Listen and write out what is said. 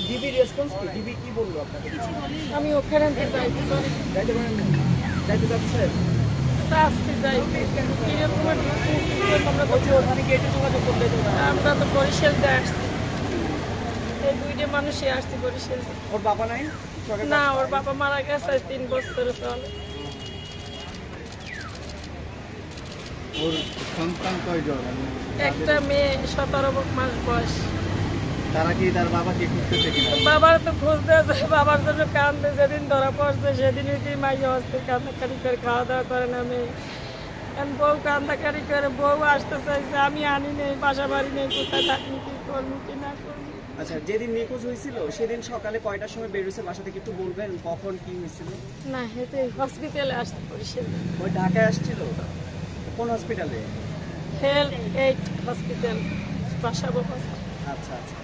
DB response কি? DB কি বললো আপনাকে? আমি ওখানে যাইতে পারি, যাইতে পারেন না? যাইতে চাচ্ছেন? আসতে যাই এরকম আমরা তো ওখানে গেটে যোগাযোগ করলে তো না। আমরা তো বরিশালতে আসছি, এই দুইটা মানুষই আসছি বরিশাল। ওর বাবা নাই? সরকার না, ওর বাবা মারা গেছে 3 বছর চলে। ওর সন্তান কয়জন? একটা মেয়ে 17 মাস বয়স। তারা কি তার বাবাকে খুঁজতেছে কিনা? বাবার তো খুঁজতে আছে, বাবার জন্য কান্দে। যেদিন ধরা পড়ছে সেদিনই কি মাইয়া হচ্ছে কান্দাকারি করে, খাওয়া দাওয়া করে না মেয়ে। এখন বউ কান্দাকারি করে, বউ আসতে চাইছে, আমি আনি নেই, বাসা বাড়ি নেই, কোথায় থাকি, কি করবো কি না করবো। আচ্ছা, যেদিন নিখোঁজ হয়েছিল সেদিন সকালে কয়টার সময় বের হয়েছে বাসা থেকে, একটু বলবেন কখন কি হয়েছিল? না, হেঁটে হসপিটালে আসতে বরিশাল, ওই ঢাকায় আসছিল? কোন হসপিটালে? হেলথ এইড হসপিটাল, বাসাবো। আচ্ছা আচ্ছা।